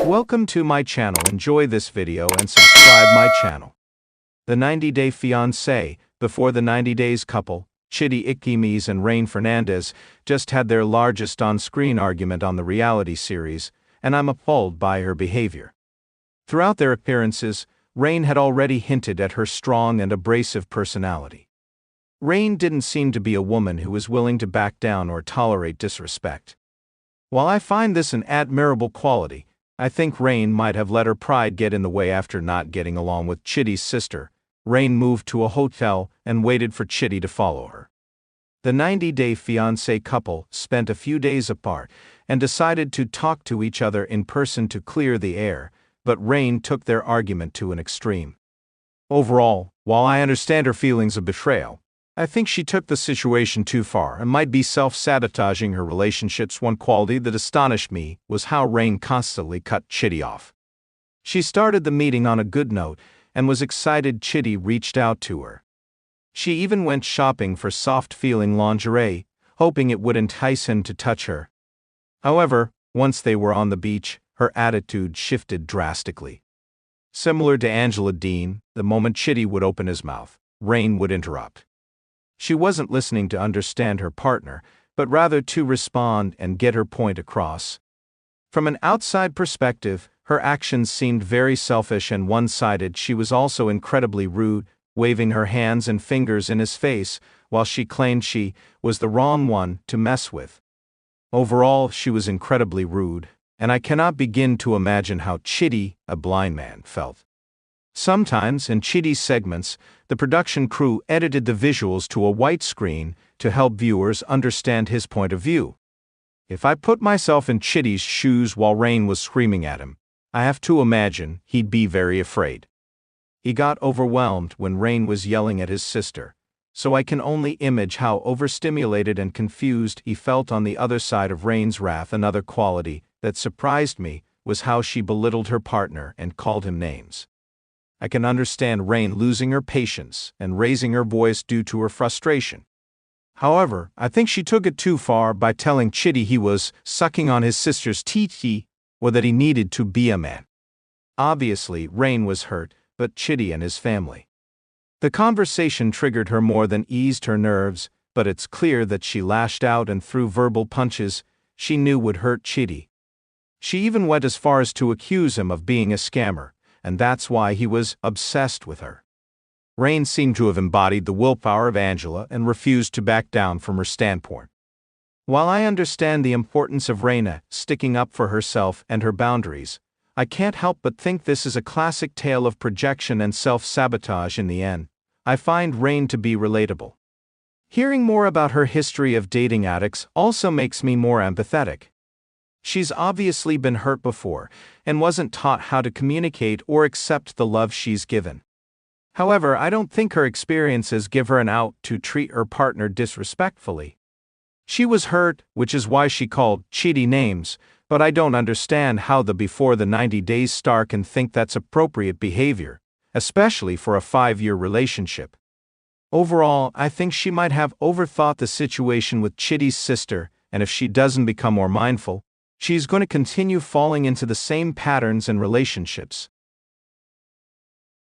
Welcome to my channel. Enjoy this video and subscribe my channel. The 90-Day Fiance. Before the 90 Days couple, Chidi Ikkimes and Rayne Fernandez, just had their largest on-screen argument on the reality series, and I'm appalled by her behavior. Throughout their appearances, Rayne had already hinted at her strong and abrasive personality. Rayne didn't seem to be a woman who was willing to back down or tolerate disrespect. While I find this an admirable quality, I think Rayne might have let her pride get in the way. After not getting along with Chidi's sister, Rayne moved to a hotel and waited for Chidi to follow her. The 90-Day Fiance couple spent a few days apart and decided to talk to each other in person to clear the air, but Rayne took their argument to an extreme. Overall, while I understand her feelings of betrayal, I think she took the situation too far and might be self-sabotaging her relationships. One quality that astonished me was how Rayne constantly cut Chidi off. She started the meeting on a good note and was excited Chidi reached out to her. She even went shopping for soft-feeling lingerie, hoping it would entice him to touch her. However, once they were on the beach, her attitude shifted drastically. Similar to Angela Dean, the moment Chidi would open his mouth, Rayne would interrupt. She wasn't listening to understand her partner, but rather to respond and get her point across. From an outside perspective, her actions seemed very selfish and one-sided. She was also incredibly rude, waving her hands and fingers in his face while she claimed she was the wrong one to mess with. Overall, she was incredibly rude, and I cannot begin to imagine how Chidi, a blind man, felt. Sometimes, in Chidi's segments, the production crew edited the visuals to a white screen to help viewers understand his point of view. If I put myself in Chidi's shoes while Rayne was screaming at him, I have to imagine he'd be very afraid. He got overwhelmed when Rayne was yelling at his sister, so I can only imagine how overstimulated and confused he felt on the other side of Rayne's wrath. Another quality that surprised me was how she belittled her partner and called him names. I can understand Rayne losing her patience and raising her voice due to her frustration. However, I think she took it too far by telling Chidi he was sucking on his sister's teeth or that he needed to be a man. Obviously, Rayne was hurt, but Chidi and his family. The conversation triggered her more than eased her nerves, but it's clear that she lashed out and threw verbal punches she knew would hurt Chidi. She even went as far as to accuse him of being a scammer, and that's why he was obsessed with her. Rayne seemed to have embodied the willpower of Angela and refused to back down from her standpoint. While I understand the importance of Rayne sticking up for herself and her boundaries, I can't help but think this is a classic tale of projection and self-sabotage. In the end, I find Rayne to be relatable. Hearing more about her history of dating addicts also makes me more empathetic. She's obviously been hurt before and wasn't taught how to communicate or accept the love she's given. However, I don't think her experiences give her an out to treat her partner disrespectfully. She was hurt, which is why she called Chidi names, but I don't understand how the before the 90 days star can think that's appropriate behavior, especially for a 5-year relationship. Overall, I think she might have overthought the situation with Chidi's sister, and if she doesn't become more mindful, she's going to continue falling into the same patterns and relationships.